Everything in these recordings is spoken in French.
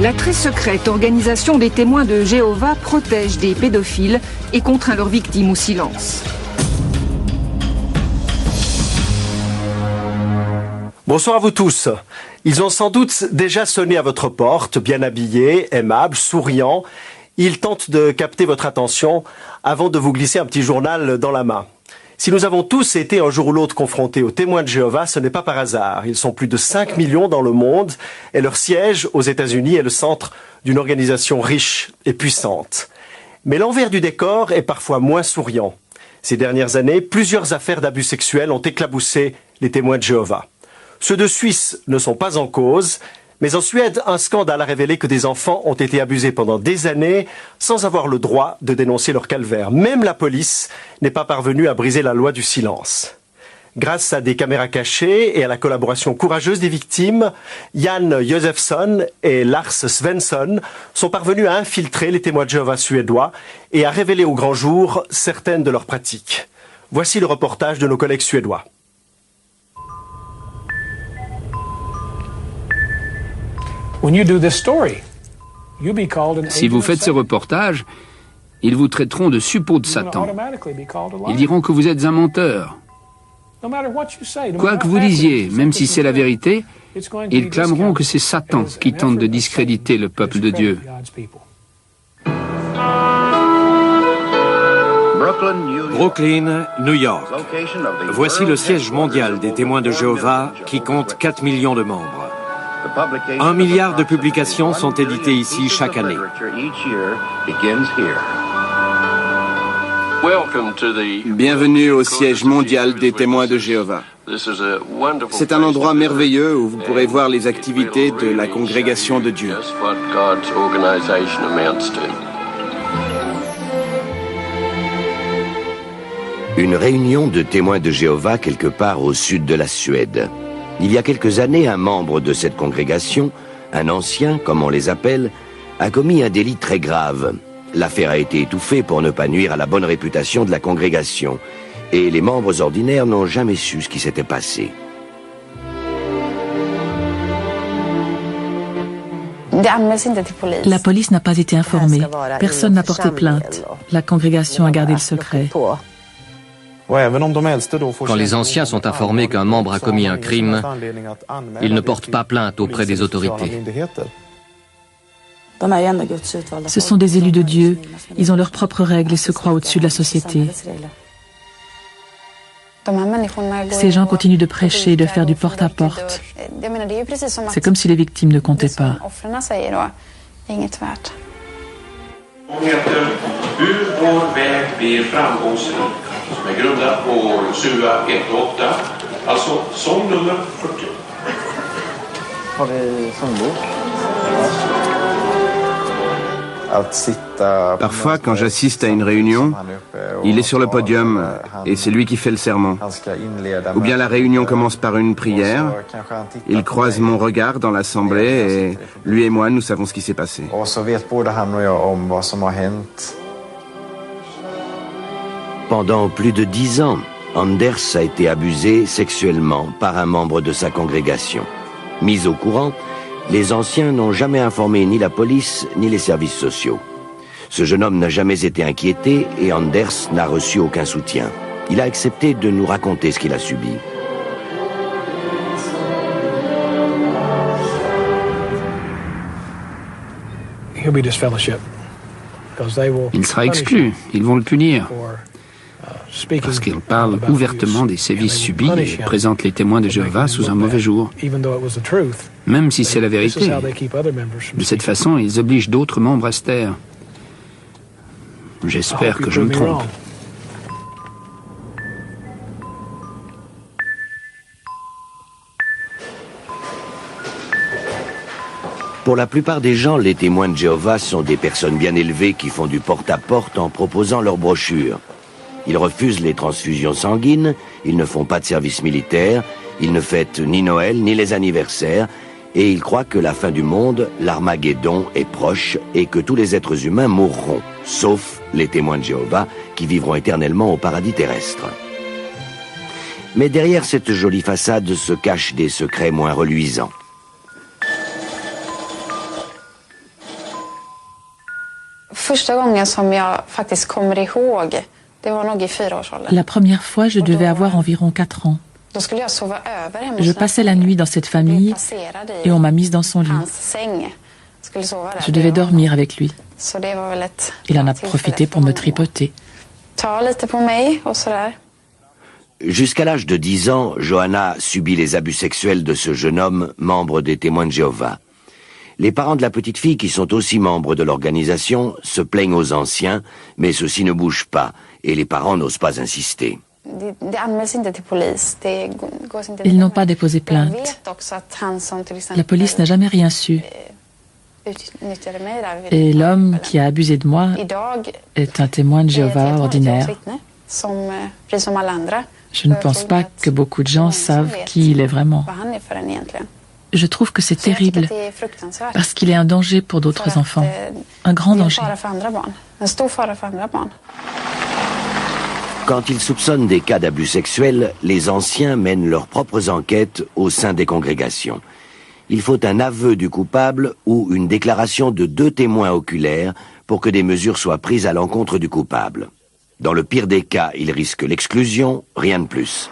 La très secrète organisation des témoins de Jéhovah protège des pédophiles et contraint leurs victimes au silence. Bonsoir à vous tous. Ils ont sans doute déjà sonné à votre porte, bien habillés, aimables, souriants. Ils tentent de capter votre attention avant de vous glisser un petit journal dans la main. Si nous avons tous été un jour ou l'autre confrontés aux témoins de Jéhovah, ce n'est pas par hasard. Ils sont plus de 5 millions dans le monde et leur siège aux États-Unis est le centre d'une organisation riche et puissante. Mais l'envers du décor est parfois moins souriant. Ces dernières années, plusieurs affaires d'abus sexuels ont éclaboussé les témoins de Jéhovah. Ceux de Suisse ne sont pas en cause, mais en Suède, un scandale a révélé que des enfants ont été abusés pendant des années sans avoir le droit de dénoncer leur calvaire. Même la police n'est pas parvenue à briser la loi du silence. Grâce à des caméras cachées et à la collaboration courageuse des victimes, Jan Josefsson et Lars Svensson sont parvenus à infiltrer les témoins de Jéhovah suédois et à révéler au grand jour certaines de leurs pratiques. Voici le reportage de nos collègues suédois. Si vous faites ce reportage, ils vous traiteront de suppôt de Satan. Ils diront que vous êtes un menteur. Quoi que vous disiez, même si c'est la vérité, ils clameront que c'est Satan qui tente de discréditer le peuple de Dieu. Brooklyn, New York. Voici le siège mondial des témoins de Jéhovah qui compte 4 millions de membres. 1 milliard de publications sont éditées ici chaque année. Bienvenue au siège mondial des témoins de Jéhovah. C'est un endroit merveilleux où vous pourrez voir les activités de la congrégation de Dieu. Une réunion de témoins de Jéhovah quelque part au sud de la Suède. Il y a quelques années, un membre de cette congrégation, un ancien, comme on les appelle, a commis un délit très grave. L'affaire a été étouffée pour ne pas nuire à la bonne réputation de la congrégation. Et les membres ordinaires n'ont jamais su ce qui s'était passé. La police n'a pas été informée. Personne n'a porté plainte. La congrégation a gardé le secret. Quand les anciens sont informés qu'un membre a commis un crime, ils ne portent pas plainte auprès des autorités. Ce sont des élus de Dieu. Ils ont leurs propres règles et se croient au-dessus de la société. Ces gens continuent de prêcher et de faire du porte-à-porte. C'est comme si les victimes ne comptaient pas. Som är grundad på SUA 1.8, alltså sång nummer 40. Har vi sångbok? Parfois, quand j'assiste à une réunion, il est sur le podium et c'est lui qui fait le sermon. Ou bien la réunion commence par une prière, il croise mon regard dans l'assemblée et lui et moi, nous savons ce qui s'est passé. Pendant plus de 10 ans, Anders a été abusé sexuellement par un membre de sa congrégation. Mis au courant, les anciens n'ont jamais informé ni la police ni les services sociaux. Ce jeune homme n'a jamais été inquiété et Anders n'a reçu aucun soutien. Il a accepté de nous raconter ce qu'il a subi. Il sera exclu, ils vont le punir. Parce qu'il parle ouvertement des sévices subis et présente les témoins de Jéhovah sous un mauvais jour. Même si c'est la vérité. De cette façon, ils obligent d'autres membres à se taire. J'espère que je me trompe. Pour la plupart des gens, les témoins de Jéhovah sont des personnes bien élevées qui font du porte-à-porte en proposant leurs brochures. Ils refusent les transfusions sanguines, ils ne font pas de service militaire, ils ne fêtent ni Noël ni les anniversaires, et ils croient que la fin du monde, l'Armageddon, est proche et que tous les êtres humains mourront, sauf les témoins de Jéhovah qui vivront éternellement au paradis terrestre. Mais derrière cette jolie façade se cachent des secrets moins reluisants. La première fois, je devais avoir environ 4 ans. Je passais la nuit dans cette famille et on m'a mise dans son lit. Je devais dormir avec lui. Il en a profité pour me tripoter. Jusqu'à l'âge de 10 ans, Johanna subit les abus sexuels de ce jeune homme, membre des Témoins de Jéhovah. Les parents de la petite fille, qui sont aussi membres de l'organisation, se plaignent aux anciens, mais ceux-ci ne bougent pas, et les parents n'osent pas insister. Ils n'ont pas déposé plainte. La police n'a jamais rien su. Et l'homme qui a abusé de moi est un témoin de Jéhovah ordinaire. Je ne pense pas que beaucoup de gens savent qui il est vraiment. Je trouve que c'est terrible, parce qu'il est un danger pour d'autres enfants, un grand danger. Quand ils soupçonnent des cas d'abus sexuels, les anciens mènent leurs propres enquêtes au sein des congrégations. Il faut un aveu du coupable ou une déclaration de 2 témoins oculaires pour que des mesures soient prises à l'encontre du coupable. Dans le pire des cas, il risque l'exclusion, rien de plus.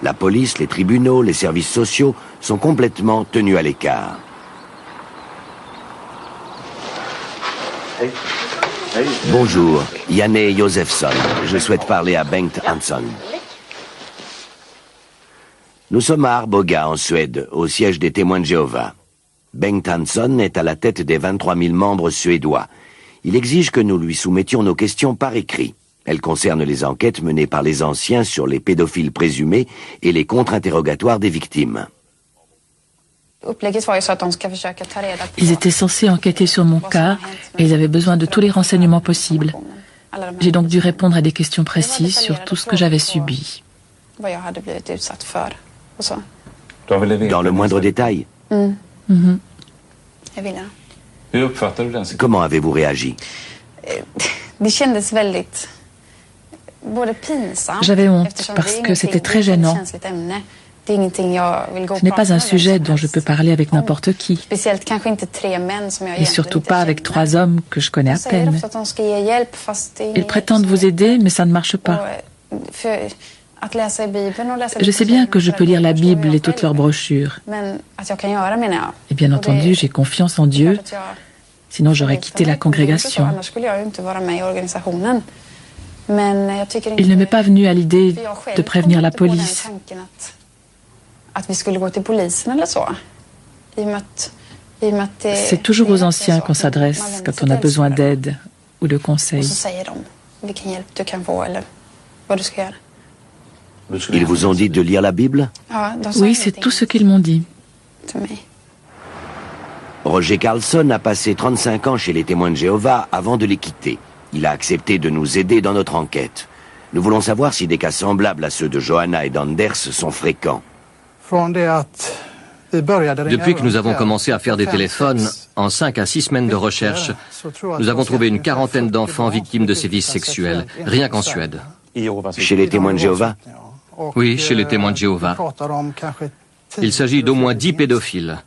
La police, les tribunaux, les services sociaux sont complètement tenus à l'écart. Bonjour, Janne Josefsson. Je souhaite parler à Bengt Hansson. Nous sommes à Arboga, en Suède, au siège des Témoins de Jéhovah. Bengt Hansson est à la tête des 23 000 membres suédois. Il exige que nous lui soumettions nos questions par écrit. Elles concernent les enquêtes menées par les anciens sur les pédophiles présumés et les contre-interrogatoires des victimes. Ils étaient censés enquêter sur mon cas et ils avaient besoin de tous les renseignements possibles. J'ai donc dû répondre à des questions précises sur tout ce que j'avais subi. Dans le moindre détail. Comment avez-vous réagi? J'avais honte parce que c'était très gênant. Ce n'est pas un sujet dont je peux parler avec n'importe qui. Et surtout pas avec 3 hommes que je connais à peine. Ils prétendent vous aider, mais ça ne marche pas. Je sais bien que je peux lire la Bible et toutes leurs brochures. Et bien entendu, j'ai confiance en Dieu, sinon j'aurais quitté la congrégation. Il ne m'est pas venu à l'idée de prévenir la police. C'est toujours aux anciens qu'on s'adresse quand on a besoin d'aide ou de conseils. Ils vous ont dit de lire la Bible? Oui, c'est tout ce qu'ils m'ont dit. Roger Carlson a passé 35 ans chez les Témoins de Jéhovah avant de les quitter. Il a accepté de nous aider dans notre enquête. Nous voulons savoir si des cas semblables à ceux de Johanna et d'Anders sont fréquents. Depuis que nous avons commencé à faire des téléphones, en 5 à 6 semaines de recherche, nous avons trouvé une 40aine d'enfants victimes de sévices sexuels, rien qu'en Suède. Chez les Témoins de Jéhovah? Oui, chez les Témoins de Jéhovah. Il s'agit d'au moins 10 pédophiles,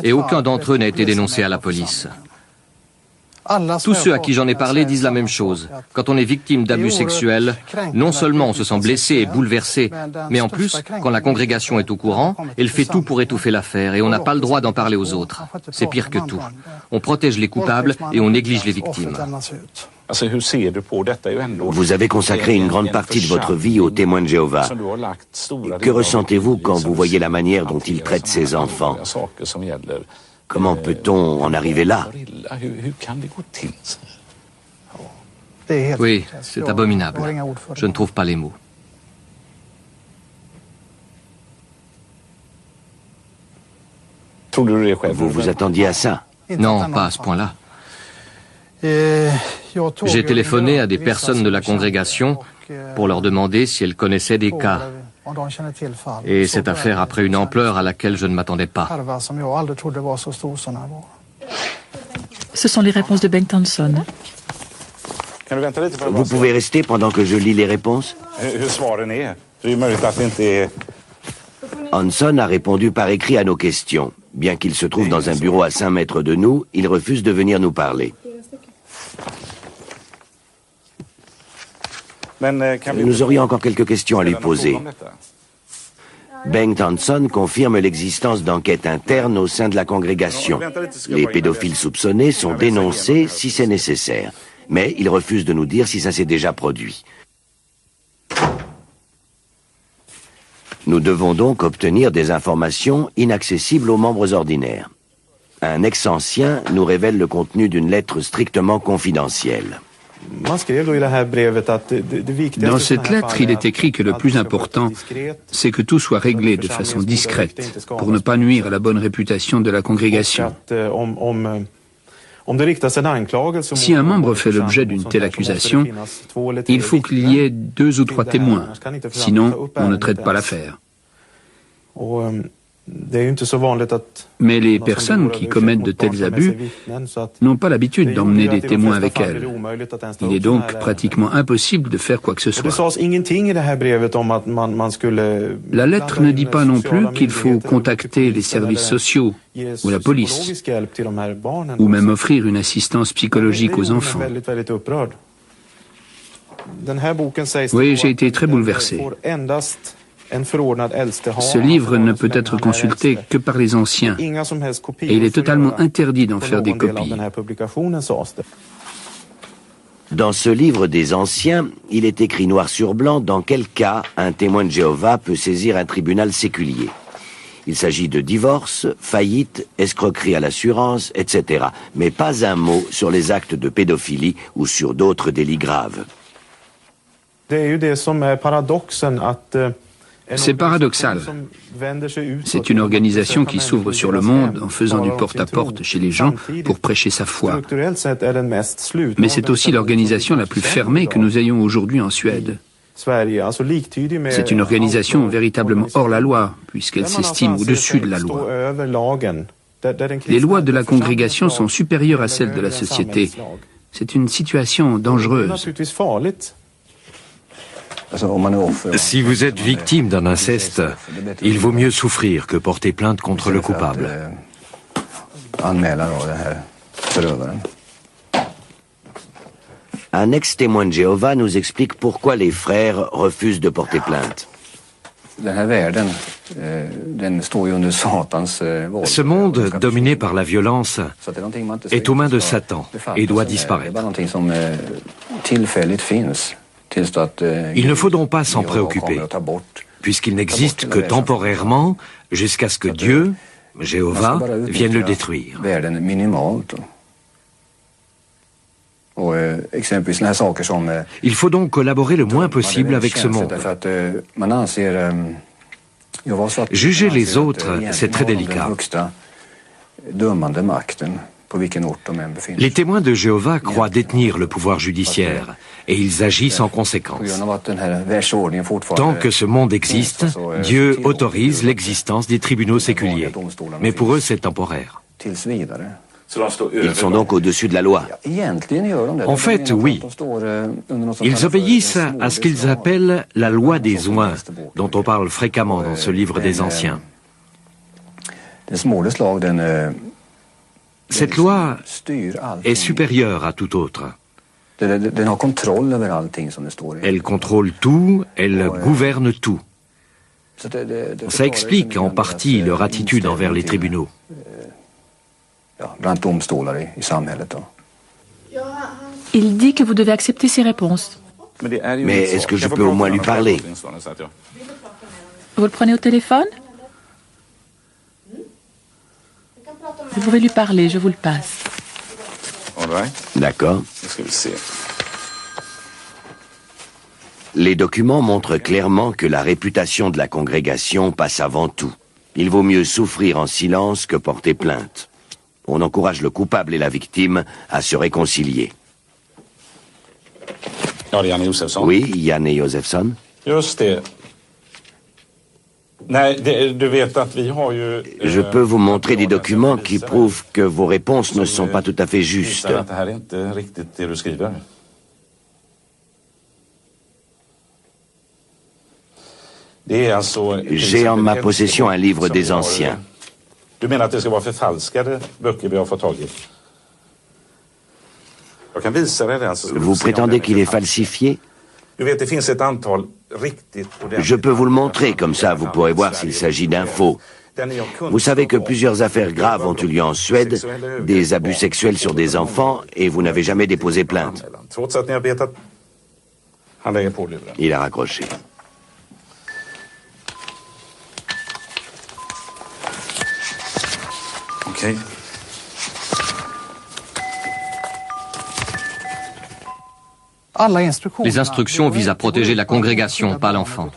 et aucun d'entre eux n'a été dénoncé à la police. Tous ceux à qui j'en ai parlé disent la même chose. Quand on est victime d'abus sexuels, non seulement on se sent blessé et bouleversé, mais en plus, quand la congrégation est au courant, elle fait tout pour étouffer l'affaire et on n'a pas le droit d'en parler aux autres. C'est pire que tout. On protège les coupables et on néglige les victimes. Vous avez consacré une grande partie de votre vie aux Témoins de Jéhovah. Que ressentez-vous quand vous voyez la manière dont ils traitent ces enfants? Comment peut-on en arriver là? Oui, c'est abominable. Je ne trouve pas les mots. Vous vous attendiez à ça? Non, pas à ce point-là. J'ai téléphoné à des personnes de la congrégation pour leur demander si elles connaissaient des cas. Et cette affaire a pris une ampleur à laquelle je ne m'attendais pas. Ce sont les réponses de Bengt Hansson. Vous pouvez rester pendant que je lis les réponses? Hansson a répondu par écrit à nos questions. Bien qu'il se trouve dans un bureau à 5 mètres de nous, il refuse de venir nous parler. Nous aurions encore quelques questions à lui poser. Bengt Hansson confirme l'existence d'enquêtes internes au sein de la congrégation. Les pédophiles soupçonnés sont dénoncés si c'est nécessaire. Mais il refuse de nous dire si ça s'est déjà produit. Nous devons donc obtenir des informations inaccessibles aux membres ordinaires. Un ex-ancien nous révèle le contenu d'une lettre strictement confidentielle. Dans cette lettre, il est écrit que le plus important, c'est que tout soit réglé de façon discrète, pour ne pas nuire à la bonne réputation de la congrégation. Si un membre fait l'objet d'une telle accusation, il faut qu'il y ait 2 ou 3 témoins, sinon on ne traite pas l'affaire. Mais les personnes qui commettent de tels abus n'ont pas l'habitude d'emmener des témoins avec elles. Il est donc pratiquement impossible de faire quoi que ce soit. La lettre ne dit pas non plus qu'il faut contacter les services sociaux ou la police, ou même offrir une assistance psychologique aux enfants. Oui, j'ai été très bouleversé. Ce livre ne peut être consulté que par les anciens, et il est totalement interdit d'en faire des copies. Dans ce livre des anciens, il est écrit noir sur blanc dans quel cas un témoin de Jéhovah peut saisir un tribunal séculier. Il s'agit de divorce, faillite, escroquerie à l'assurance, etc. Mais pas un mot sur les actes de pédophilie ou sur d'autres délits graves. C'est paradoxal. C'est une organisation qui s'ouvre sur le monde en faisant du porte-à-porte chez les gens pour prêcher sa foi. Mais c'est aussi l'organisation la plus fermée que nous ayons aujourd'hui en Suède. C'est une organisation véritablement hors la loi, puisqu'elle s'estime au-dessus de la loi. Les lois de la congrégation sont supérieures à celles de la société. C'est une situation dangereuse. Si vous êtes victime d'un inceste, il vaut mieux souffrir que porter plainte contre le coupable. Un ex-témoin de Jéhovah nous explique pourquoi les frères refusent de porter plainte. Ce monde, dominé par la violence, est aux mains de Satan et doit disparaître. Il ne faut donc pas s'en préoccuper, puisqu'il n'existe que temporairement jusqu'à ce que Dieu, Jéhovah, vienne le détruire. Il faut donc collaborer le moins possible avec ce monde. Juger les autres, c'est très délicat. Les témoins de Jéhovah croient détenir le pouvoir judiciaire et ils agissent en conséquence. Tant que ce monde existe, Dieu autorise l'existence des tribunaux séculiers. Mais pour eux, c'est temporaire. Ils sont donc au-dessus de la loi. En fait, oui. Ils obéissent à ce qu'ils appellent la loi des oints, dont on parle fréquemment dans ce livre des anciens. Cette loi est supérieure à toute autre. Elle contrôle tout, elle gouverne tout. Ça explique en partie leur attitude envers les tribunaux. Il dit que vous devez accepter ses réponses. Mais est-ce que je peux au moins lui parler? Vous le prenez au téléphone? Vous pouvez lui parler, je vous le passe. D'accord. Les documents montrent clairement que la réputation de la congrégation passe avant tout. Il vaut mieux souffrir en silence que porter plainte. On encourage le coupable et la victime à se réconcilier. Oui, Janne Josefsson. Je peux vous montrer des documents qui prouvent que vos réponses ne sont pas tout à fait justes. J'ai en ma possession un livre des anciens. Vous prétendez qu'il est falsifié? Je peux vous le montrer, comme ça vous pourrez voir s'il s'agit d'infos. Vous savez que plusieurs affaires graves ont eu lieu en Suède, des abus sexuels sur des enfants, et vous n'avez jamais déposé plainte. Il a raccroché. Ok. Les instructions visent à protéger la congrégation, pas l'enfant.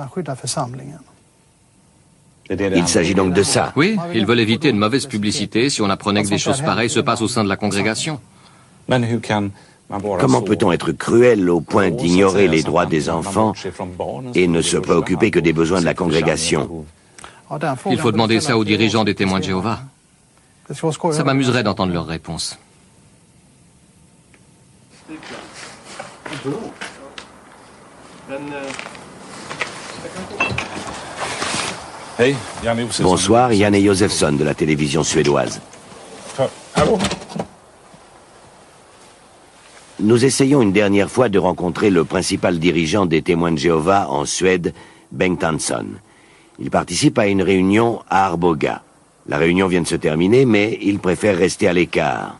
Il s'agit donc de ça. Oui, ils veulent éviter une mauvaise publicité si on apprenait que des choses pareilles se passent au sein de la congrégation. Comment peut-on être cruel au point d'ignorer les droits des enfants et ne se préoccuper que des besoins de la congrégation? Il faut demander ça aux dirigeants des témoins de Jéhovah. Ça m'amuserait d'entendre leurs réponses. Bonsoir, Janne Josefsson de la télévision suédoise. Nous essayons une dernière fois de rencontrer le principal dirigeant des témoins de Jéhovah en Suède, Bengt Hansson. Il participe à une réunion à Arboga. La réunion vient de se terminer, mais il préfère rester à l'écart.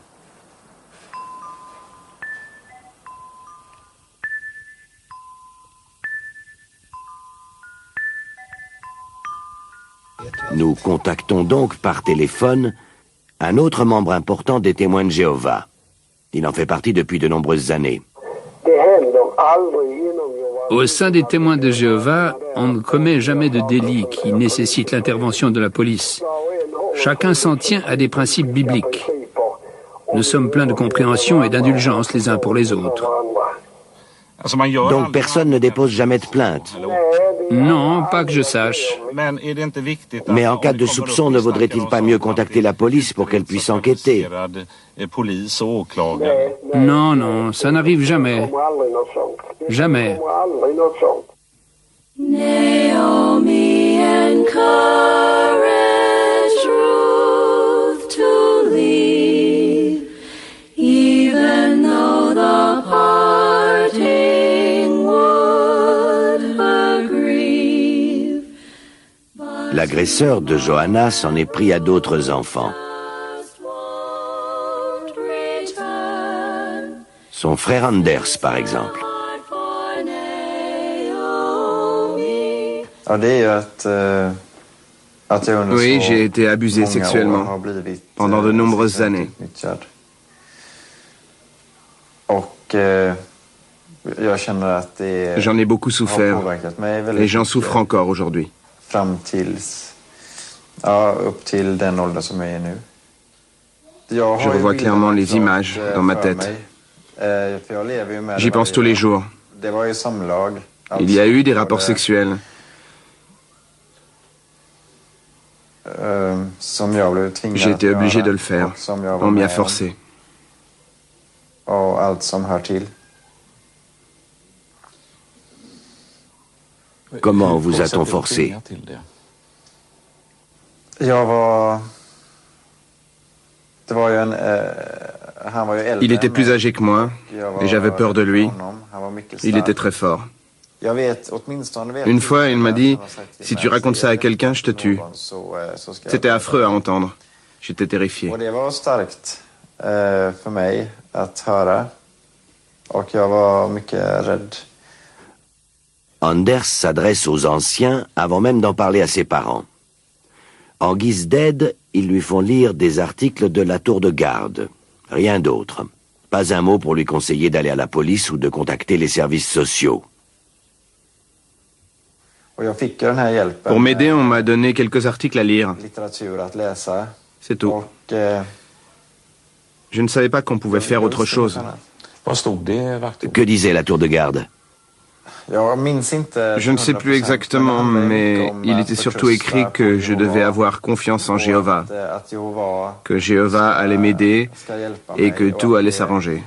Nous contactons donc par téléphone un autre membre important des témoins de Jéhovah. Il en fait partie depuis de nombreuses années. Au sein des témoins de Jéhovah, on ne commet jamais de délit qui nécessite l'intervention de la police. Chacun s'en tient à des principes bibliques. Nous sommes pleins de compréhension et d'indulgence les uns pour les autres. Donc personne ne dépose jamais de plainte? Non, pas que je sache. Mais en cas de soupçon, ne vaudrait-il pas mieux contacter la police pour qu'elle puisse enquêter? Non, non, ça n'arrive jamais. Jamais. Naomi encouraged Ruth to leave, even though the parting would her grieve. L'agresseur de Johanna s'en est pris à d'autres enfants. Son frère Anders, par exemple. Oui, j'ai été abusé sexuellement pendant de nombreuses années. J'en ai beaucoup souffert et j'en souffre encore aujourd'hui. Je revois clairement les images dans ma tête. J'y pense tous les jours. Il y a eu des rapports sexuels. J'ai été obligé de le faire. On m'y a forcé. Comment vous a-t-on forcé? Il était plus âgé que moi et j'avais peur de lui. Il était très fort. Une fois, il m'a dit « Si tu racontes ça à quelqu'un, je te tue ». C'était affreux à entendre. J'étais terrifié. Anders s'adresse aux anciens avant même d'en parler à ses parents. En guise d'aide, ils lui font lire des articles de la tour de garde. Rien d'autre. Pas un mot pour lui conseiller d'aller à la police ou de contacter les services sociaux. Pour m'aider, on m'a donné quelques articles à lire. C'est tout. Je ne savais pas qu'on pouvait faire autre chose. Que disait la tour de garde? Je ne sais plus exactement, mais il était surtout écrit que je devais avoir confiance en Jéhovah, que Jéhovah allait m'aider et que tout allait s'arranger.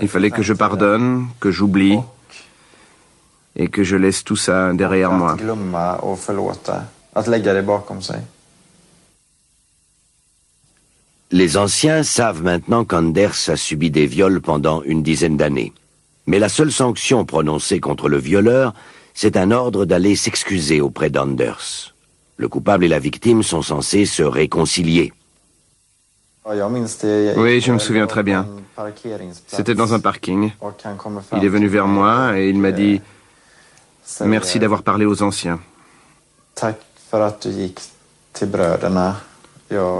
Il fallait que je pardonne, que j'oublie et que je laisse tout ça derrière moi. Les anciens savent maintenant qu'Anders a subi des viols pendant une dizaine d'années. Mais la seule sanction prononcée contre le violeur, c'est un ordre d'aller s'excuser auprès d'Anders. Le coupable et la victime sont censés se réconcilier. Oui, je me souviens très bien. C'était dans un parking. Il est venu vers moi et il m'a dit « Merci d'avoir parlé aux anciens.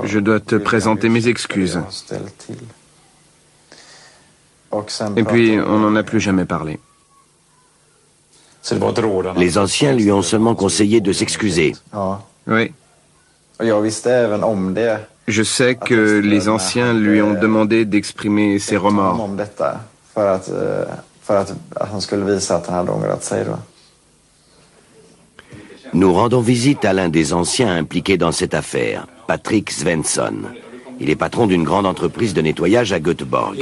Je dois te présenter mes excuses. » Et puis, on n'en a plus jamais parlé. Les anciens lui ont seulement conseillé de s'excuser. Oui. Je sais que les anciens lui ont demandé d'exprimer ses remords. Nous rendons visite à l'un des anciens impliqués dans cette affaire, Patrick Svensson. Il est patron d'une grande entreprise de nettoyage à Göteborg.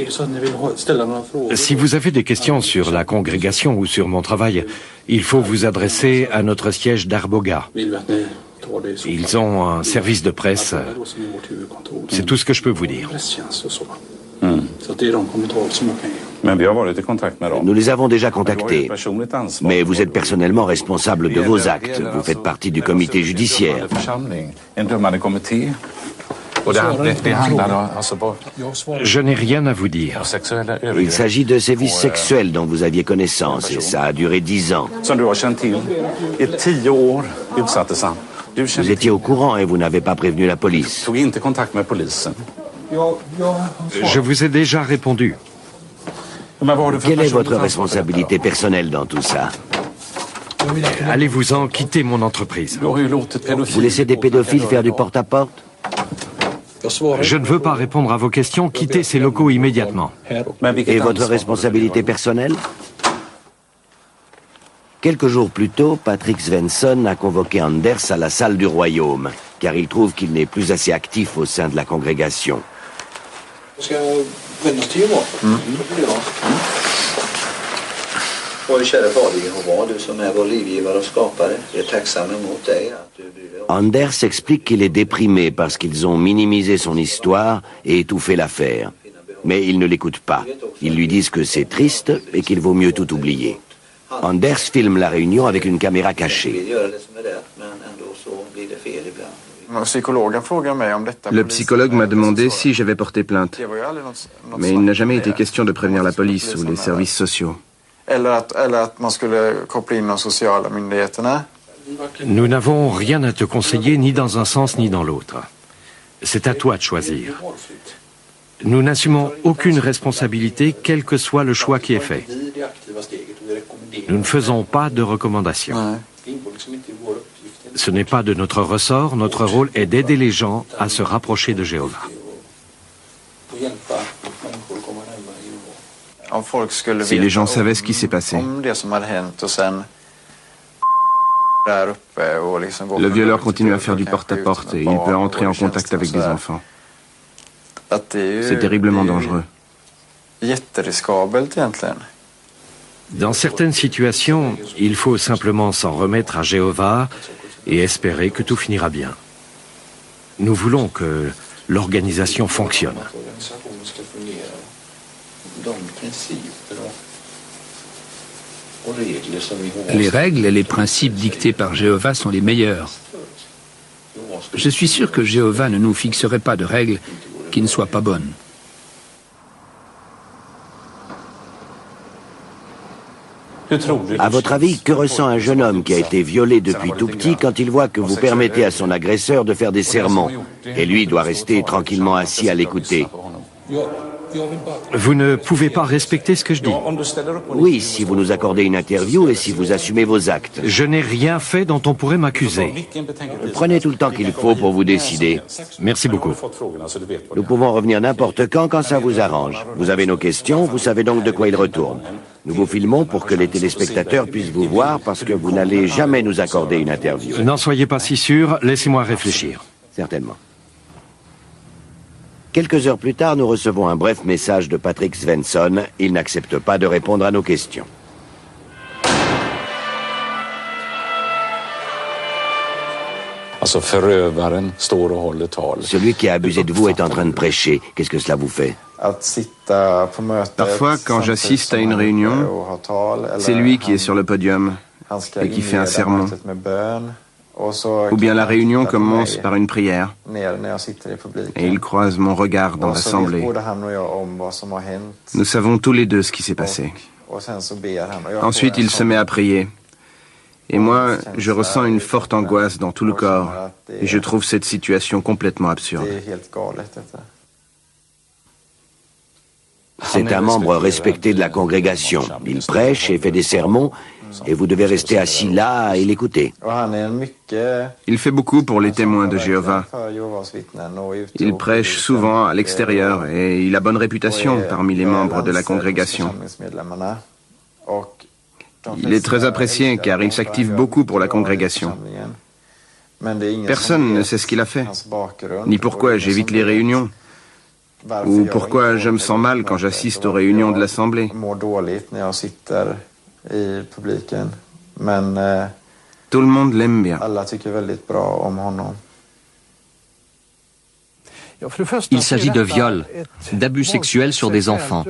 Si vous avez des questions sur la congrégation ou sur mon travail, il faut vous adresser à notre siège d'Arboga. Ils ont un service de presse. C'est tout ce que je peux vous dire. Nous les avons déjà contactés. Mais vous êtes personnellement responsable de vos actes. Vous faites partie du comité judiciaire. Je n'ai rien à vous dire. Il s'agit de sévices sexuels dont vous aviez connaissance et ça a duré 10 ans. Vous étiez au courant et vous n'avez pas prévenu la police. Je vous ai déjà répondu. Quelle est votre responsabilité personnelle dans tout ça? Allez-vous-en quitter mon entreprise. Vous laissez des pédophiles faire du porte-à-porte? Je ne veux pas répondre à vos questions. Quittez ces locaux immédiatement. Et votre responsabilité personnelle? Quelques jours plus tôt, Patrick Svensson a convoqué Anders à la salle du royaume, car il trouve qu'il n'est plus assez actif au sein de la congrégation. Anders explique qu'il est déprimé parce qu'ils ont minimisé son histoire et étouffé l'affaire. Mais ils ne l'écoutent pas. Ils lui disent que c'est triste et qu'il vaut mieux tout oublier. Anders filme la réunion avec une caméra cachée. Le psychologue m'a demandé si j'avais porté plainte. Mais il n'a jamais été question de prévenir la police ou les services sociaux. Nous n'avons rien à te conseiller ni dans un sens ni dans l'autre. C'est à toi de choisir. Nous n'assumons aucune responsabilité, quel que soit le choix qui est fait. Nous ne faisons pas de recommandations. Ce n'est pas de notre ressort, notre rôle est d'aider les gens à se rapprocher de Jéhovah. Si les gens savaient ce qui s'est passé. Le violeur continue à faire du porte-à-porte et il peut entrer en contact avec des enfants. C'est terriblement dangereux. Dans certaines situations, il faut simplement s'en remettre à Jéhovah et espérer que tout finira bien. Nous voulons que l'organisation fonctionne. Les règles et les principes dictés par Jéhovah sont les meilleurs. Je suis sûr que Jéhovah ne nous fixerait pas de règles qui ne soient pas bonnes. À votre avis, que ressent un jeune homme qui a été violé depuis tout petit quand il voit que vous permettez à son agresseur de faire des sermons et lui doit rester tranquillement assis à l'écouter? Vous ne pouvez pas respecter ce que je dis. Oui, si vous nous accordez une interview et si vous assumez vos actes. Je n'ai rien fait dont on pourrait m'accuser. Prenez tout le temps qu'il faut pour vous décider. Merci beaucoup. Nous pouvons revenir n'importe quand ça vous arrange. Vous avez nos questions, vous savez donc de quoi il retourne. Nous vous filmons pour que les téléspectateurs puissent vous voir parce que vous n'allez jamais nous accorder une interview. N'en soyez pas si sûr, laissez-moi réfléchir. Certainement. Quelques heures plus tard, nous recevons un bref message de Patrick Svensson. Il n'accepte pas de répondre à nos questions. Celui qui a abusé de vous est en train de prêcher. Qu'est-ce que cela vous fait? Parfois, quand j'assiste à une réunion, c'est lui qui est sur le podium et qui fait un sermon. Ou bien la réunion commence par une prière et il croise mon regard dans l'assemblée. Nous savons tous les deux ce qui s'est passé. Ensuite, il se met à prier. Et moi, je ressens une forte angoisse dans tout le corps et je trouve cette situation complètement absurde. C'est un membre respecté de la congrégation. Il prêche et fait des sermons, et vous devez rester assis là et l'écouter. Il fait beaucoup pour les témoins de Jéhovah. Il prêche souvent à l'extérieur et il a bonne réputation parmi les membres de la congrégation. Il est très apprécié car il s'active beaucoup pour la congrégation. Personne ne sait ce qu'il a fait, ni pourquoi j'évite les réunions, ou pourquoi je me sens mal quand j'assiste aux réunions de l'Assemblée. Tout le monde l'aime bien. Il s'agit de viol, d'abus sexuels sur des enfants.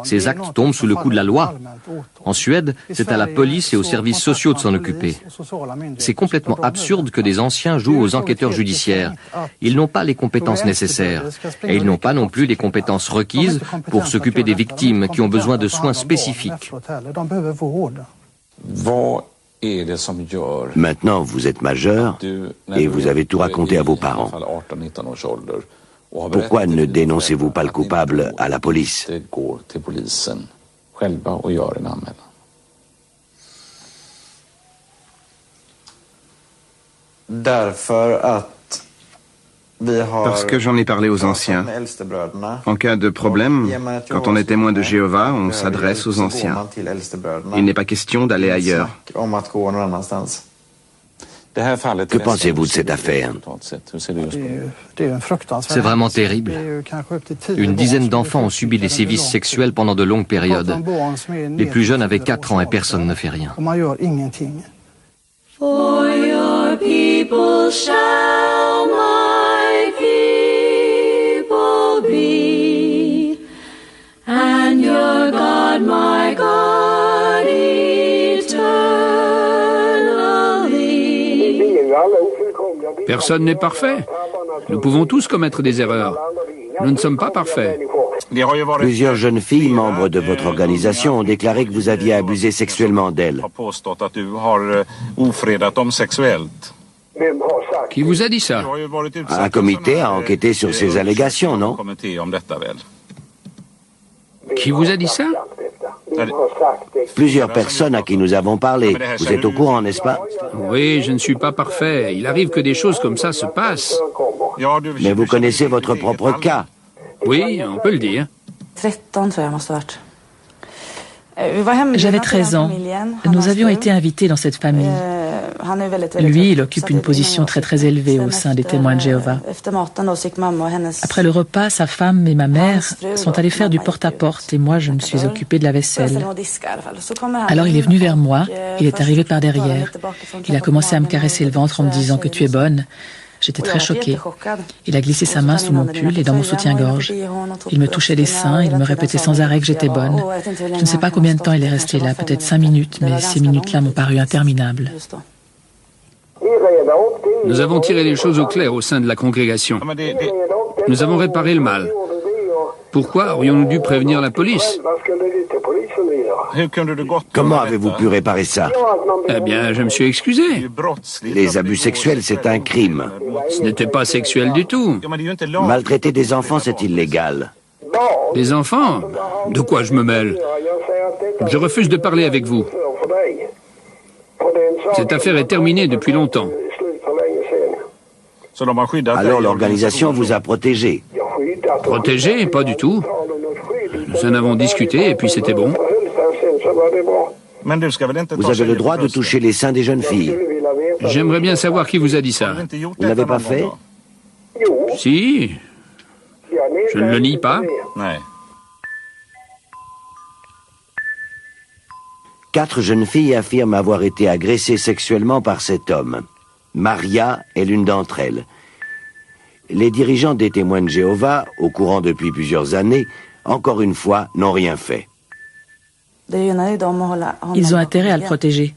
Ces actes tombent sous le coup de la loi. En Suède, c'est à la police et aux services sociaux de s'en occuper. C'est complètement absurde que des anciens jouent aux enquêteurs judiciaires. Ils n'ont pas les compétences nécessaires. Et ils n'ont pas non plus les compétences requises pour s'occuper des victimes qui ont besoin de soins spécifiques. Maintenant, vous êtes majeur et vous avez tout raconté à vos parents. Pourquoi ne dénoncez-vous pas le coupable à la police? Parce que j'en ai parlé aux anciens. En cas de problème, quand on est témoin de Jéhovah, on s'adresse aux anciens. Il n'est pas question d'aller ailleurs. Que pensez-vous de cette affaire? C'est vraiment terrible. Une dizaine d'enfants ont subi des sévices sexuels pendant de longues périodes. Les plus jeunes avaient 4 ans et personne ne fait rien. For your people shall my people be, and your God my God eternally. Personne n'est parfait. Nous pouvons tous commettre des erreurs. Nous ne sommes pas parfaits. Plusieurs jeunes filles, membres de votre organisation, ont déclaré que vous aviez abusé sexuellement d'elles. Qui vous a dit ça? Un comité a enquêté sur ces allégations, non? Qui vous a dit ça? Plusieurs personnes à qui nous avons parlé. Vous êtes au courant, n'est-ce pas? Oui, je ne suis pas parfait. Il arrive que des choses comme ça se passent. Mais vous connaissez votre propre cas. Oui, on peut le dire. J'avais 13 ans. Nous avions été invités dans cette famille. Lui, il occupe une position très élevée au sein des témoins de Jéhovah. Après le repas, sa femme et ma mère sont allés faire du porte-à-porte et moi, je me suis occupée de la vaisselle. Alors il est venu vers moi, il est arrivé par derrière. Il a commencé à me caresser le ventre en me disant que tu es bonne. J'étais très choquée. Il a glissé sa main sous mon pull et dans mon soutien-gorge. Il me touchait les seins, il me répétait sans arrêt que j'étais bonne. Je ne sais pas combien de temps il est resté là, peut-être 5 minutes, mais ces minutes-là m'ont paru interminables. Nous avons tiré les choses au clair au sein de la congrégation. Nous avons réparé le mal. Pourquoi aurions-nous dû prévenir la police? Comment avez-vous pu réparer ça? Eh bien, je me suis excusé. Les abus sexuels, c'est un crime. Ce n'était pas sexuel du tout. Maltraiter des enfants, c'est illégal. Des enfants? De quoi je me mêle? Je refuse de parler avec vous. Cette affaire est terminée depuis longtemps. Alors l'organisation vous a protégé. Protégé? Pas du tout. Nous en avons discuté et puis c'était bon. Vous avez le droit de toucher les seins des jeunes filles. J'aimerais bien savoir qui vous a dit ça. Vous ne l'avez pas fait? Si. Je ne le nie pas. 4 jeunes filles affirment avoir été agressées sexuellement par cet homme. Maria est l'une d'entre elles. les dirigeants des témoins de Jéhovah, au courant depuis plusieurs années, encore une fois, n'ont rien fait. Ils ont intérêt à le protéger.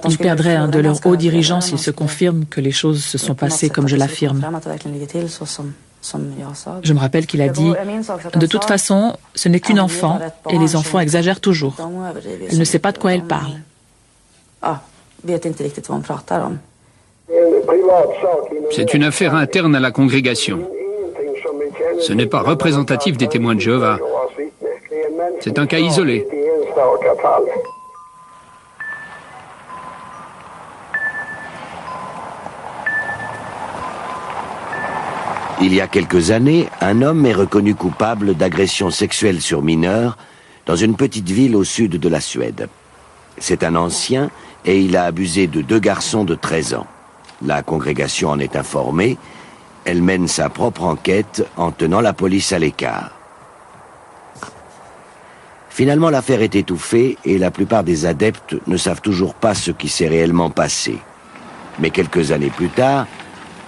Ils perdraient un de leurs hauts dirigeants s'il se confirme que les choses se sont passées comme je l'affirme. Je me rappelle qu'il a dit « De toute façon, ce n'est qu'une enfant, et les enfants exagèrent toujours. Elle ne sait pas de quoi elle parle. » C'est une affaire interne à la congrégation. Ce n'est pas représentatif des témoins de Jéhovah. C'est un cas isolé. Il y a quelques années, un homme est reconnu coupable d'agression sexuelle sur mineurs dans une petite ville au sud de la Suède. C'est un ancien et il a abusé de 2 garçons de 13 ans. La congrégation en est informée. Elle mène sa propre enquête en tenant la police à l'écart. Finalement, l'affaire est étouffée et la plupart des adeptes ne savent toujours pas ce qui s'est réellement passé. Mais quelques années plus tard,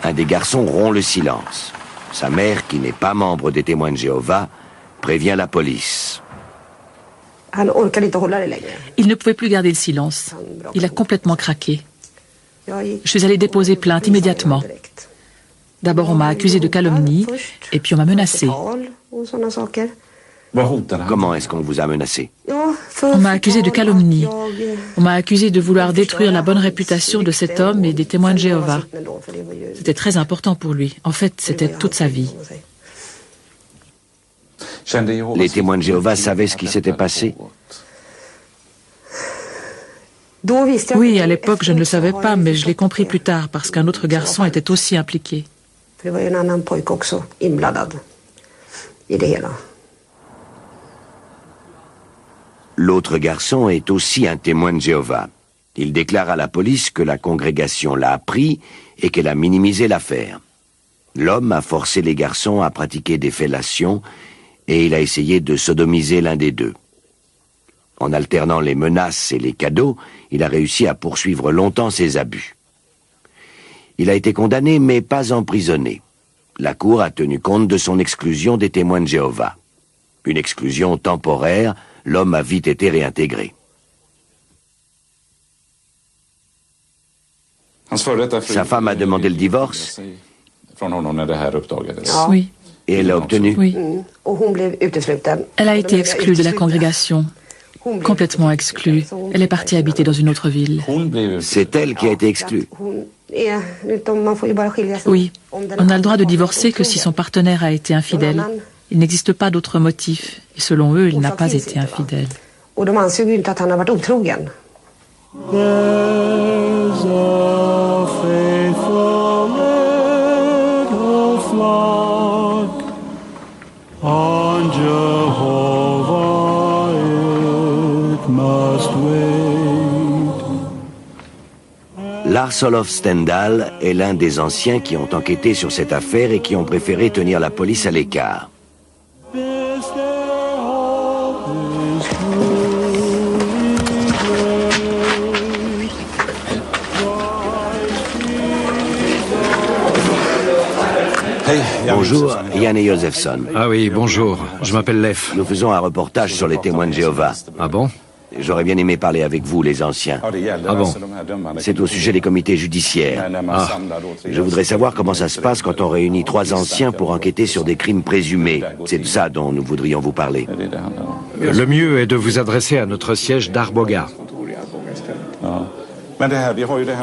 un des garçons rompt le silence. Sa mère, qui n'est pas membre des témoins de Jéhovah, prévient la police. Il ne pouvait plus garder le silence. Il a complètement craqué. Je suis allée déposer plainte immédiatement. D'abord, on m'a accusé de calomnie, et puis on m'a menacé. Comment est-ce qu'on vous a menacé? On m'a accusé de calomnie. On m'a accusé de vouloir détruire la bonne réputation de cet homme et des témoins de Jéhovah. C'était très important pour lui. En fait, c'était toute sa vie. Les témoins de Jéhovah savaient ce qui s'était passé? Oui, à l'époque, je ne le savais pas, mais je l'ai compris plus tard, parce qu'un autre garçon était aussi impliqué. L'autre garçon est aussi un témoin de Jéhovah. Il déclare à la police que la congrégation l'a appris et qu'elle a minimisé l'affaire. L'homme a forcé les garçons à pratiquer des fellations et il a essayé de sodomiser l'un des deux. En alternant les menaces et les cadeaux, il a réussi à poursuivre longtemps ses abus. Il a été condamné mais pas emprisonné. La Cour a tenu compte de son exclusion des témoins de Jéhovah. Une exclusion temporaire, l'homme a vite été réintégré. Sa femme a demandé le divorce. Oui. Et elle l'a obtenu. Oui. Elle a été exclue de la congrégation. Complètement exclue. Elle est partie habiter dans une autre ville. C'est elle qui a été exclue. Oui. On a le droit de divorcer que si son partenaire a été infidèle. Il n'existe pas d'autre motif. Et selon eux, il n'a pas été infidèle. Lars-Olof Stendhal est l'un des anciens qui ont enquêté sur cette affaire et qui ont préféré tenir la police à l'écart. Bonjour, Yann et Josephson. Ah oui, bonjour. Je m'appelle Leif. Nous faisons un reportage sur les témoins de Jéhovah. Ah bon? J'aurais bien aimé parler avec vous, les anciens. Ah bon? C'est au sujet des comités judiciaires. Ah. Je voudrais savoir comment ça se passe quand on réunit 3 anciens pour enquêter sur des crimes présumés. C'est de ça dont nous voudrions vous parler. Le mieux est de vous adresser à notre siège d'Arboga.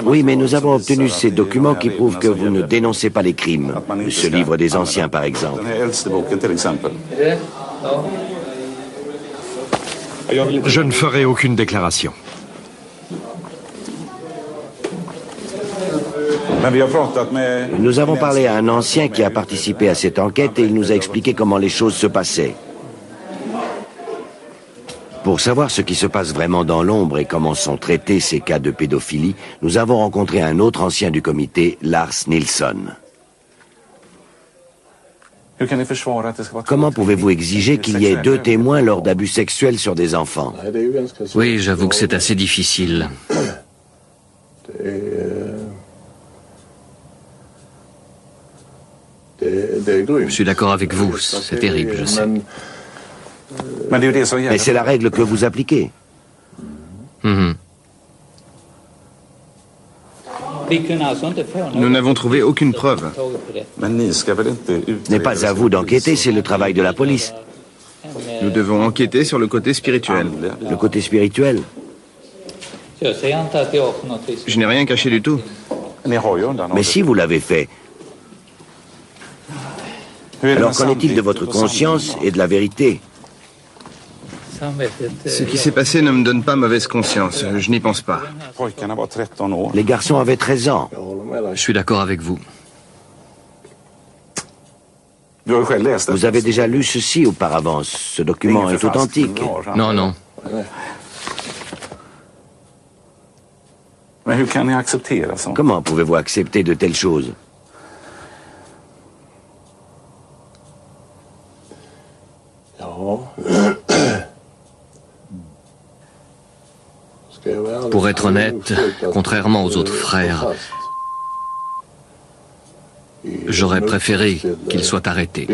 Oui, mais nous avons obtenu ces documents qui prouvent que vous ne dénoncez pas les crimes. Ce livre des anciens, par exemple. Je ne ferai aucune déclaration. Nous avons parlé à un ancien qui a participé à cette enquête et il nous a expliqué comment les choses se passaient. Pour savoir ce qui se passe vraiment dans l'ombre et comment sont traités ces cas de pédophilie, nous avons rencontré un autre ancien du comité, Lars Nilsson. Comment pouvez-vous exiger qu'il y ait 2 témoins lors d'abus sexuels sur des enfants? Oui, j'avoue que c'est assez difficile. Je suis d'accord avec vous, c'est terrible, je sais. Mais c'est la règle que vous appliquez. Nous n'avons trouvé aucune preuve. Ce n'est pas à vous d'enquêter, c'est le travail de la police. Nous devons enquêter sur le côté spirituel. Le côté spirituel? Je n'ai rien caché du tout. Mais si vous l'avez fait, alors qu'en est-il de votre conscience et de la vérité? Ce qui s'est passé ne me donne pas mauvaise conscience. Je n'y pense pas. Les garçons avaient 13 ans. Je suis d'accord avec vous. Vous avez déjà lu ceci auparavant. Ce document est authentique. Non, non. Comment pouvez-vous accepter de telles choses? Pour être honnête, contrairement aux autres frères, j'aurais préféré qu'il soit arrêté.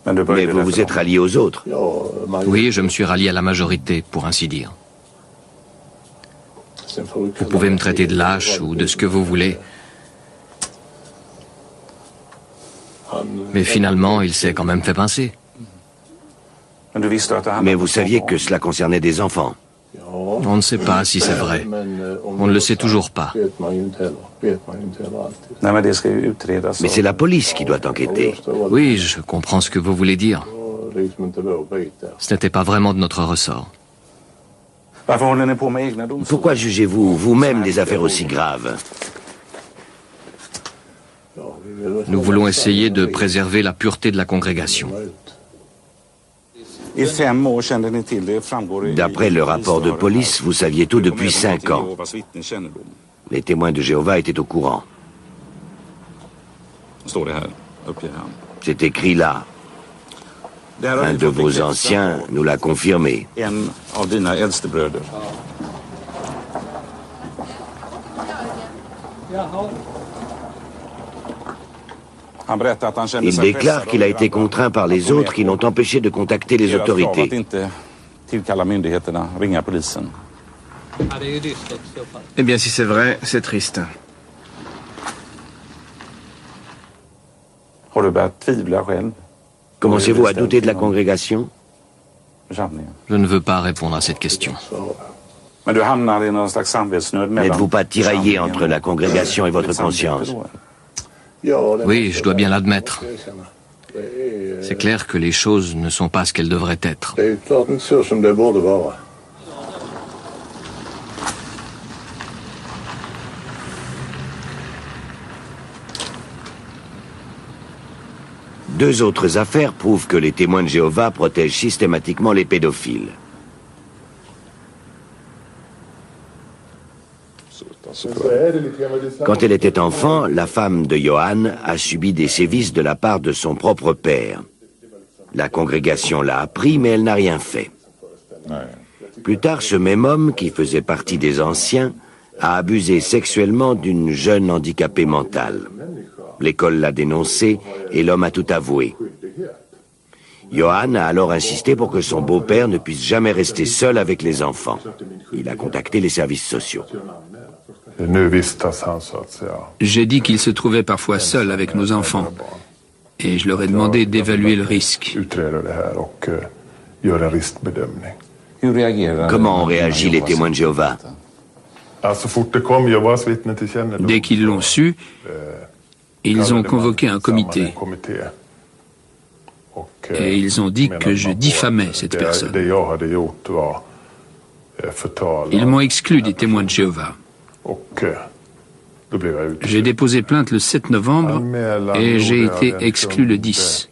Mais vous vous êtes rallié aux autres. Oui, je me suis rallié à la majorité, pour ainsi dire. Vous pouvez me traiter de lâche ou de ce que vous voulez. Mais finalement, il s'est quand même fait pincer. Mais vous saviez que cela concernait des enfants. On ne sait pas si c'est vrai. On ne le sait toujours pas. Mais c'est la police qui doit enquêter. Oui, je comprends ce que vous voulez dire. Ce n'était pas vraiment de notre ressort. Pourquoi jugez-vous vous-même des affaires aussi graves? Nous voulons essayer de préserver la pureté de la congrégation. D'après le rapport de police, vous saviez tout depuis 5 ans. Les témoins de Jéhovah étaient au courant. C'est écrit là. Un de vos anciens nous l'a confirmé. Il déclare qu'il a été contraint par les autres qui l'ont empêché de contacter les autorités. Eh bien, si c'est vrai, c'est triste. Commencez-vous à douter de la congrégation? Je ne veux pas répondre à cette question. N'êtes-vous pas tiraillé entre la congrégation et votre conscience? Oui, je dois bien l'admettre. C'est clair que les choses ne sont pas ce qu'elles devraient être. Deux autres affaires prouvent que les témoins de Jéhovah protègent systématiquement les pédophiles. Quand elle était enfant, la femme de Johan a subi des sévices de la part de son propre père. La congrégation l'a appris, mais elle n'a rien fait. Plus tard, ce même homme, qui faisait partie des anciens, a abusé sexuellement d'une jeune handicapée mentale. L'école l'a dénoncé et l'homme a tout avoué. Johan a alors insisté pour que son beau-père ne puisse jamais rester seul avec les enfants. Il a contacté les services sociaux. J'ai dit qu'il se trouvait parfois seul avec nos enfants. Et je leur ai demandé d'évaluer le risque. Comment ont réagi les témoins de Jéhovah? Dès qu'ils l'ont su, ils ont convoqué un comité. Et ils ont dit que je diffamais cette personne. Ils m'ont exclu des témoins de Jéhovah. J'ai déposé plainte le 7 novembre et j'ai été exclu le 10.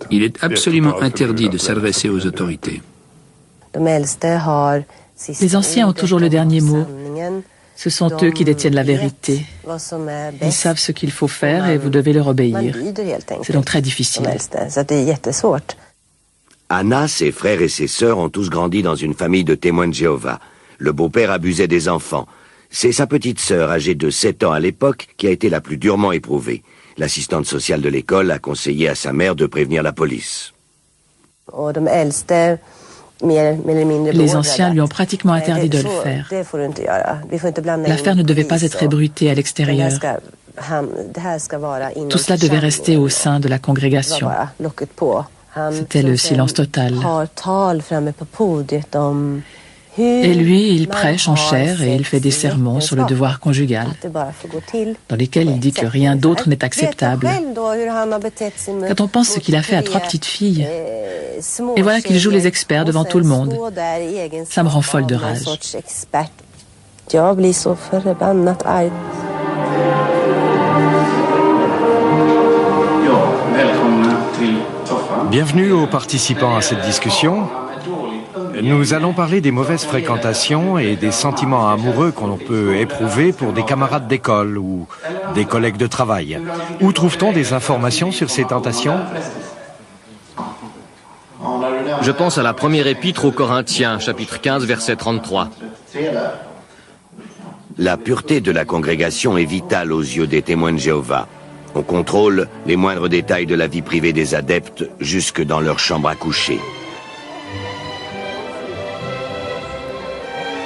Il est absolument interdit de s'adresser aux autorités. Les anciens ont toujours le dernier mot. Ce sont eux qui détiennent la vérité. Ils savent ce qu'il faut faire et vous devez leur obéir. C'est donc très difficile. Anna, ses frères et ses sœurs ont tous grandi dans une famille de témoins de Jéhovah. Le beau-père abusait des enfants. C'est sa petite sœur, âgée de 7 ans à l'époque, qui a été la plus durement éprouvée. L'assistante sociale de l'école a conseillé à sa mère de prévenir la police. Les anciens lui ont pratiquement interdit de le faire. L'affaire ne devait pas être ébruitée à l'extérieur. Tout cela devait rester au sein de la congrégation. C'était le silence total. Et lui, il prêche en chair et il fait des sermons sur le devoir conjugal, dans lesquels il dit que rien d'autre n'est acceptable. Quand on pense ce qu'il a fait à 3 petites filles, et voilà qu'il joue les experts devant tout le monde, ça me rend folle de rage. Bienvenue aux participants à cette discussion. Nous allons parler des mauvaises fréquentations et des sentiments amoureux qu'on peut éprouver pour des camarades d'école ou des collègues de travail. Où trouve-t-on des informations sur ces tentations? Je pense à la première épître aux Corinthiens, chapitre 15, verset 33. La pureté de la congrégation est vitale aux yeux des témoins de Jéhovah. On contrôle les moindres détails de la vie privée des adeptes jusque dans leur chambre à coucher.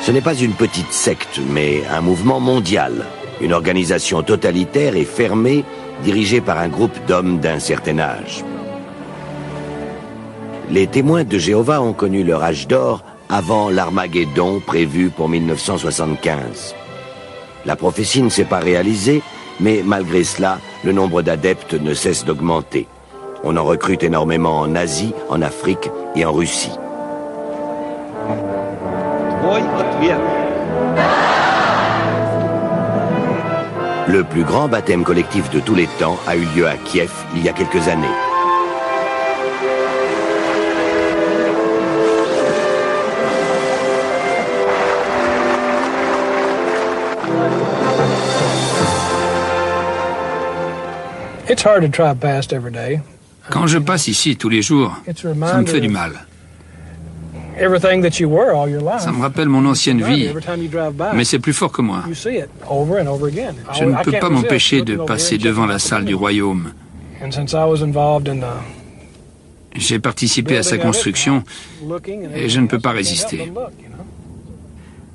Ce n'est pas une petite secte, mais un mouvement mondial, une organisation totalitaire et fermée, dirigée par un groupe d'hommes d'un certain âge. Les témoins de Jéhovah ont connu leur âge d'or avant l'Armageddon prévu pour 1975. La prophétie ne s'est pas réalisée, mais malgré cela, le nombre d'adeptes ne cesse d'augmenter. On en recrute énormément en Asie, en Afrique et en Russie. Le plus grand baptême collectif de tous les temps a eu lieu à Kiev il y a quelques années. Quand je passe ici tous les jours, ça me fait du mal. Ça me rappelle mon ancienne vie, mais c'est plus fort que moi. Je ne peux pas m'empêcher de passer devant la salle du royaume. J'ai participé à sa construction et je ne peux pas résister.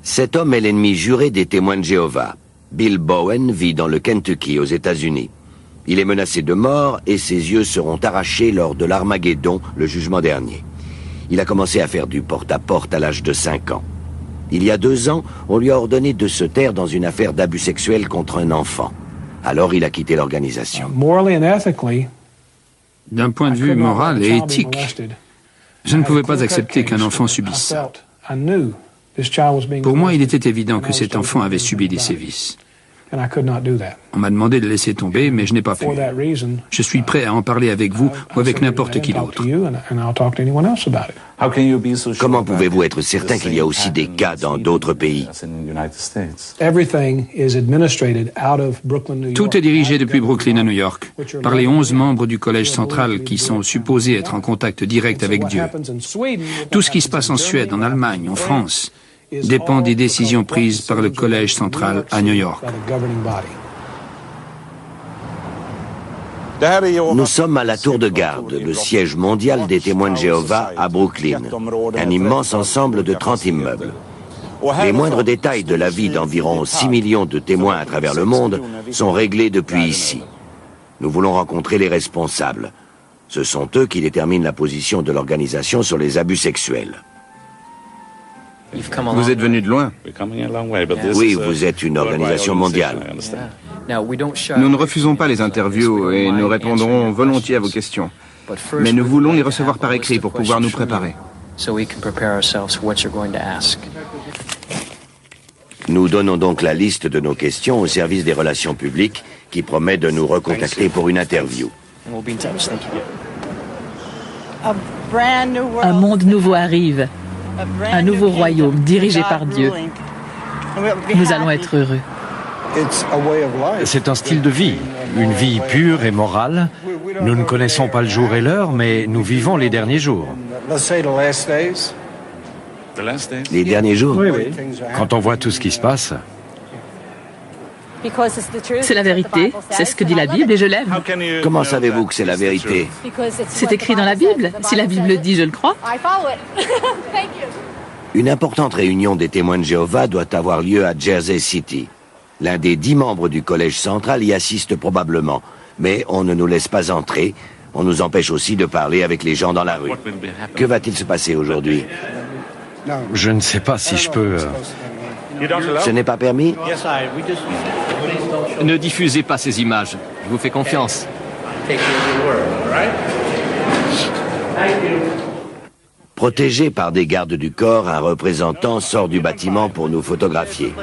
Cet homme est l'ennemi juré des témoins de Jéhovah. Bill Bowen vit dans le Kentucky, aux États-Unis. Il est menacé de mort et ses yeux seront arrachés lors de l'Armageddon, le jugement dernier. Il a commencé à faire du porte-à-porte à l'âge de 5 ans. Il y a 2 ans, on lui a ordonné de se taire dans une affaire d'abus sexuel contre un enfant. Alors il a quitté l'organisation. D'un point de vue moral et éthique, je ne pouvais pas accepter qu'un enfant subisse ça. Pour moi, il était évident que cet enfant avait subi des sévices. On m'a demandé de laisser tomber, mais je n'ai pas pu. Je suis prêt à en parler avec vous ou avec n'importe qui d'autre. Comment pouvez-vous être certain qu'il y a aussi des cas dans d'autres pays? Tout est dirigé depuis Brooklyn à New York, par les 11 membres du Collège central qui sont supposés être en contact direct avec Dieu. Tout ce qui se passe en Suède, en Allemagne, en France, dépend des décisions prises par le Collège central à New York. Nous sommes à la Tour de Garde, le siège mondial des témoins de Jéhovah à Brooklyn, un immense ensemble de 30 immeubles. Les moindres détails de la vie d'environ 6 millions de témoins à travers le monde sont réglés depuis ici. Nous voulons rencontrer les responsables. Ce sont eux qui déterminent la position de l'organisation sur les abus sexuels. Vous êtes venu de loin. Oui, vous êtes une organisation mondiale. Nous ne refusons pas les interviews et nous répondrons volontiers à vos questions. Mais nous voulons les recevoir par écrit pour pouvoir nous préparer. Nous donnons donc la liste de nos questions au service des relations publiques qui promet de nous recontacter pour une interview. Un monde nouveau arrive. Un nouveau royaume dirigé par Dieu. Nous allons être heureux. C'est un style de vie, une vie pure et morale. Nous ne connaissons pas le jour et l'heure, mais nous vivons les derniers jours. Les derniers jours? Oui. Quand on voit tout ce qui se passe. C'est la vérité, c'est ce que dit la Bible et je l'aime. Comment savez-vous que c'est la vérité? C'est écrit dans la Bible. Si la Bible le dit, je le crois. Une importante réunion des témoins de Jéhovah doit avoir lieu à Jersey City. L'un des 10 membres du collège central y assiste probablement, mais on ne nous laisse pas entrer. On nous empêche aussi de parler avec les gens dans la rue. Que va-t-il se passer aujourd'hui? Je ne sais pas si je peux... Ce n'est pas permis? Ne diffusez pas ces images. Je vous fais confiance. Protégé par des gardes du corps, un représentant sort du bâtiment pour nous photographier.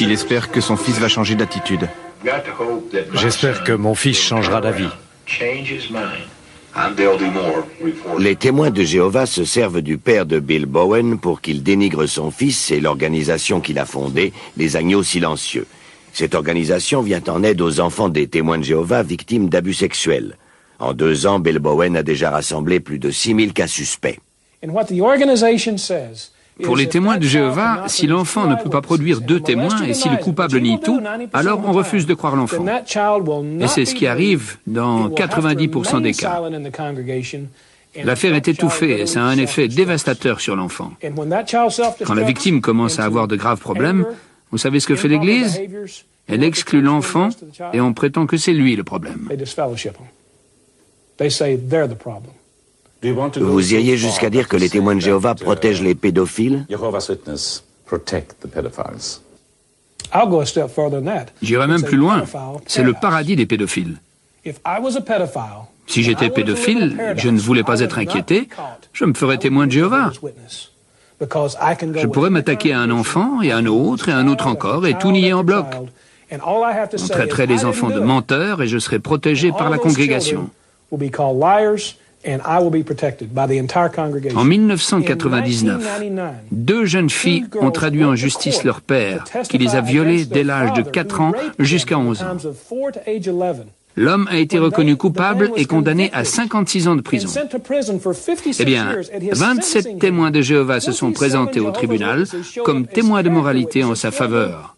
Il espère que son fils va changer d'attitude. J'espère que mon fils changera d'avis. Les témoins de Jéhovah se servent du père de Bill Bowen pour qu'il dénigre son fils et l'organisation qu'il a fondée, les Agneaux Silencieux. Cette organisation vient en aide aux enfants des témoins de Jéhovah victimes d'abus sexuels. En 2 ans, Bill Bowen a déjà rassemblé plus de 6000 cas suspects. Pour les témoins de Jéhovah, si l'enfant ne peut pas produire 2 témoins et si le coupable nie tout, alors on refuse de croire l'enfant. Et c'est ce qui arrive dans 90% des cas. L'affaire est étouffée et ça a un effet dévastateur sur l'enfant. Quand la victime commence à avoir de graves problèmes, vous savez ce que fait l'Église? Elle exclut l'enfant et on prétend que c'est lui le problème. Vous iriez jusqu'à dire que les témoins de Jéhovah protègent les pédophiles? J'irai même plus loin. C'est le paradis des pédophiles. Si j'étais pédophile, je ne voulais pas être inquiété, je me ferais témoin de Jéhovah. Je pourrais m'attaquer à un enfant, et à un autre encore, et tout nier en bloc. On traiterait les enfants de menteurs, et je serais protégé par la congrégation. En 1999, 2 jeunes filles ont traduit en justice leur père, qui les a violées dès l'âge de 4 ans jusqu'à 11 ans. L'homme a été reconnu coupable et condamné à 56 ans de prison. Eh bien, 27 témoins de Jéhovah se sont présentés au tribunal comme témoins de moralité en sa faveur.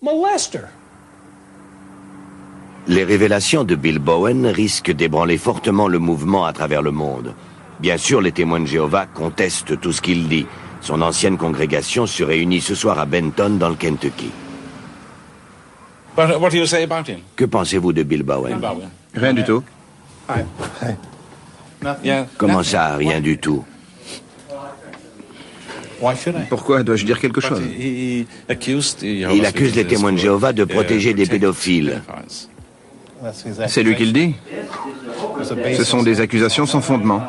Les révélations de Bill Bowen risquent d'ébranler fortement le mouvement à travers le monde. Bien sûr, les témoins de Jéhovah contestent tout ce qu'il dit. Son ancienne congrégation se réunit ce soir à Benton, dans le Kentucky. Que pensez-vous de Bill Bowen? Rien du tout. Comment ça, rien du tout? Pourquoi dois-je dire quelque chose? Il accuse les témoins de Jéhovah de protéger des pédophiles. C'est lui qui le dit. Ce sont des accusations sans fondement.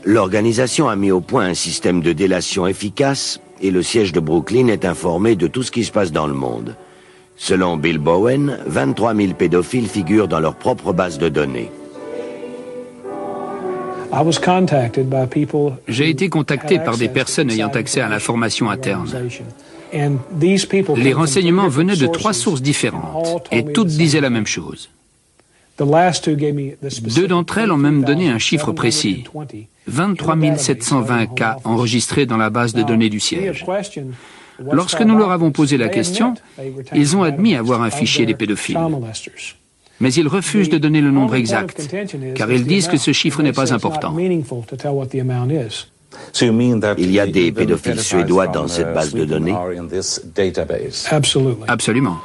L'organisation a mis au point un système de délation efficace et le siège de Brooklyn est informé de tout ce qui se passe dans le monde. Selon Bill Bowen, 23 000 pédophiles figurent dans leur propre base de données. J'ai été contacté par des personnes ayant accès à l'information interne. Les renseignements venaient de 3 sources différentes et toutes disaient la même chose. 2 d'entre elles ont même donné un chiffre précis. 23 720 cas enregistrés dans la base de données du siège. Lorsque nous leur avons posé la question, ils ont admis avoir un fichier des pédophiles. Mais ils refusent de donner le nombre exact, car ils disent que ce chiffre n'est pas important. Il y a des pédophiles suédois dans cette base de données? Absolument.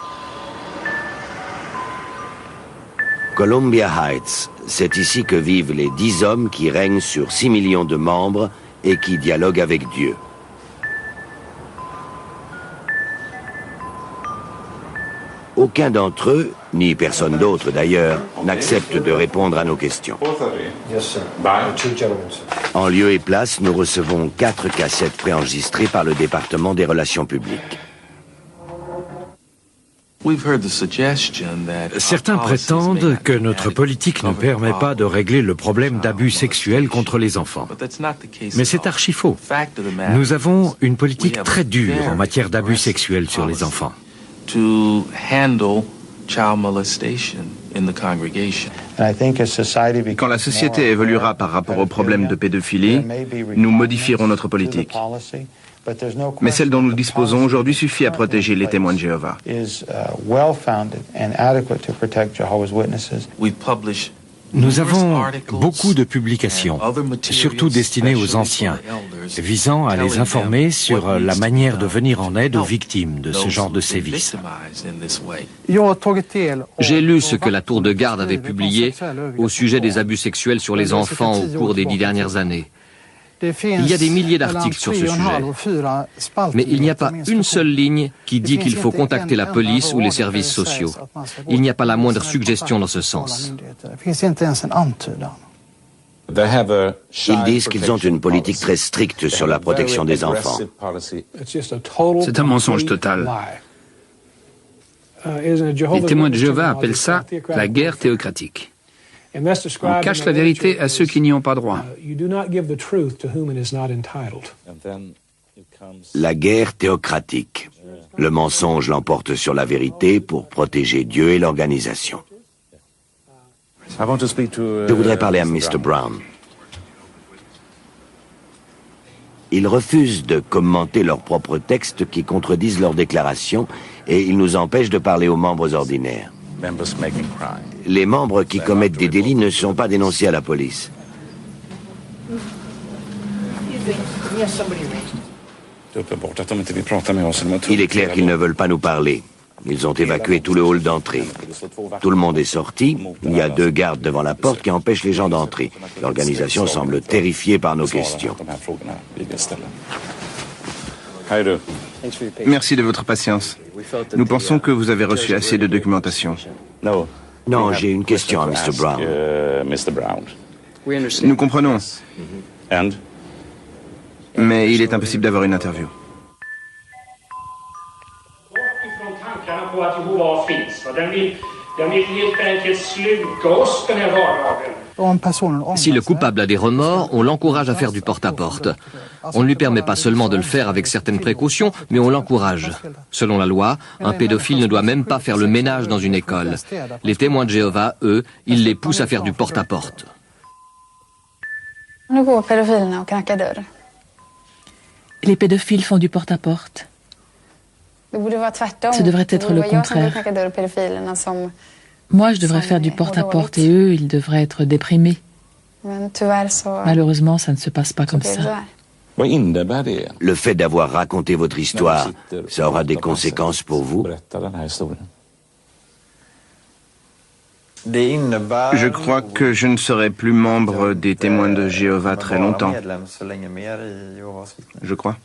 Columbia Heights, c'est ici que vivent les 10 hommes qui règnent sur 6 millions de membres et qui dialoguent avec Dieu. Aucun d'entre eux, ni personne d'autre d'ailleurs, n'accepte de répondre à nos questions. En lieu et place, nous recevons 4 cassettes préenregistrées par le département des relations publiques. Certains prétendent que notre politique ne permet pas de régler le problème d'abus sexuels contre les enfants. Mais c'est archi faux. Nous avons une politique très dure en matière d'abus sexuels sur les enfants. Quand la société évoluera par rapport au problème de pédophilie, nous modifierons notre politique. Mais celle dont nous disposons aujourd'hui suffit à protéger les témoins de Jéhovah. Nous avons beaucoup de publications, surtout destinées aux anciens, visant à les informer sur la manière de venir en aide aux victimes de ce genre de sévices. J'ai lu ce que la tour de garde avait publié au sujet des abus sexuels sur les enfants au cours des 10 dernières années. Il y a des milliers d'articles sur ce sujet, mais il n'y a pas une seule ligne qui dit qu'il faut contacter la police ou les services sociaux. Il n'y a pas la moindre suggestion dans ce sens. Ils disent qu'ils ont une politique très stricte sur la protection des enfants. C'est un mensonge total. Les témoins de Jéhovah appellent ça la guerre théocratique. On cache la vérité à ceux qui n'y ont pas droit. La guerre théocratique. Le mensonge l'emporte sur la vérité pour protéger Dieu et l'organisation. Je voudrais parler à Mr. Brown. Ils refusent de commenter leurs propres textes qui contredisent leurs déclarations et ils nous empêchent de parler aux membres ordinaires. Les membres qui commettent des délits ne sont pas dénoncés à la police. Il est clair qu'ils ne veulent pas nous parler. Ils ont évacué tout le hall d'entrée. Tout le monde est sorti. Il y a 2 gardes devant la porte qui empêchent les gens d'entrer. L'organisation semble terrifiée par nos questions. Merci de votre patience. Nous pensons que vous avez reçu assez de documentation. Non, j'ai une question à Mr. Brown. Nous comprenons. Mais il est impossible d'avoir une interview. Si le coupable a des remords, on l'encourage à faire du porte-à-porte. On ne lui permet pas seulement de le faire avec certaines précautions, mais on l'encourage. Selon la loi, un pédophile ne doit même pas faire le ménage dans une école. Les témoins de Jéhovah, eux, ils les poussent à faire du porte-à-porte. Les pédophiles font du porte-à-porte. Ce devrait être le contraire. Moi, je devrais faire du porte-à-porte et eux, ils devraient être déprimés. Malheureusement, ça ne se passe pas comme ça. Le fait d'avoir raconté votre histoire, ça aura des conséquences pour vous? Je crois que je ne serai plus membre des témoins de Jéhovah très longtemps. Je crois.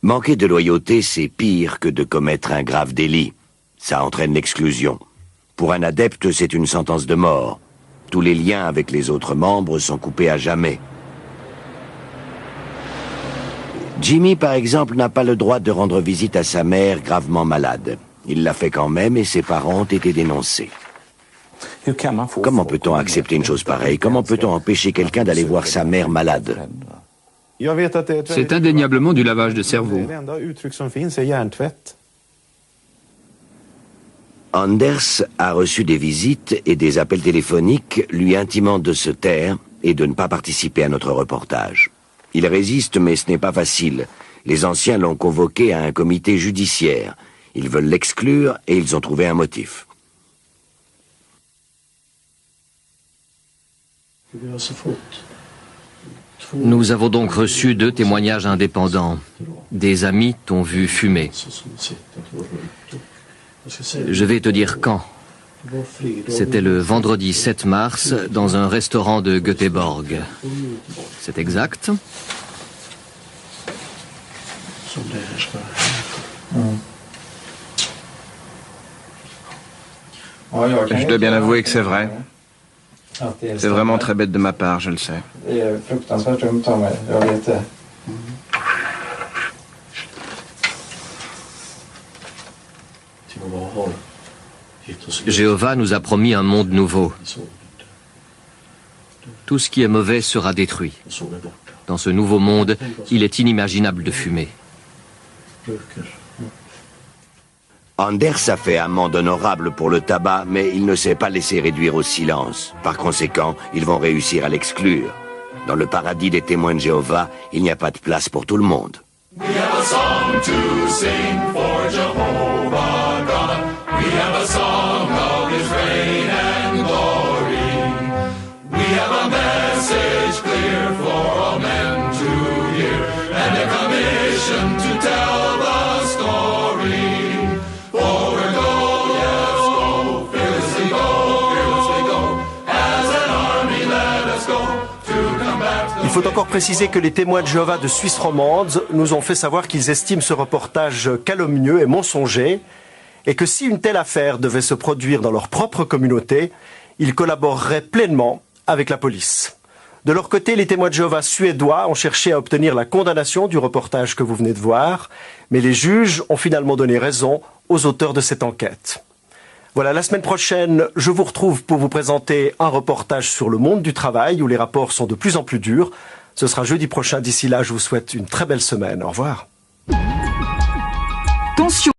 Manquer de loyauté, c'est pire que de commettre un grave délit. Ça entraîne l'exclusion. Pour un adepte, c'est une sentence de mort. Tous les liens avec les autres membres sont coupés à jamais. Jimmy, par exemple, n'a pas le droit de rendre visite à sa mère gravement malade. Il l'a fait quand même et ses parents ont été dénoncés. Comment peut-on accepter une chose pareille? Comment peut-on empêcher quelqu'un d'aller voir sa mère malade? C'est indéniablement du lavage de cerveau. Anders a reçu des visites et des appels téléphoniques lui intimant de se taire et de ne pas participer à notre reportage. Il résiste, mais ce n'est pas facile. Les anciens l'ont convoqué à un comité judiciaire. Ils veulent l'exclure et ils ont trouvé un motif. Nous avons donc reçu 2 témoignages indépendants. Des amis t'ont vu fumer. Je vais te dire quand. C'était le vendredi 7 mars dans un restaurant de Göteborg. C'est exact? Je dois bien avouer que c'est vrai. C'est vraiment très bête de ma part, je le sais. Jéhovah nous a promis un monde nouveau. Tout ce qui est mauvais sera détruit. Dans ce nouveau monde, il est inimaginable de fumer. Anders a fait amende honorable pour le tabac, mais il ne s'est pas laissé réduire au silence. Par conséquent, ils vont réussir à l'exclure. Dans le paradis des témoins de Jéhovah, il n'y a pas de place pour tout le monde. We have a song to sing for Jehovah God. We have a song of His reign and glory. We have a message clear for all men to hear, and a commission to tell the story. Forward go, yes, go, fearlessly go, as an army let us go to combat the... Il faut encore préciser que les témoins de Jéhovah de Suisse romande nous ont fait savoir qu'ils estiment ce reportage calomnieux et mensonger, et que si une telle affaire devait se produire dans leur propre communauté, ils collaboreraient pleinement avec la police. De leur côté, les témoins de Jéhovah suédois ont cherché à obtenir la condamnation du reportage que vous venez de voir, mais les juges ont finalement donné raison aux auteurs de cette enquête. Voilà, la semaine prochaine, je vous retrouve pour vous présenter un reportage sur le monde du travail où les rapports sont de plus en plus durs. Ce sera jeudi prochain. D'ici là, je vous souhaite une très belle semaine. Au revoir. Tension.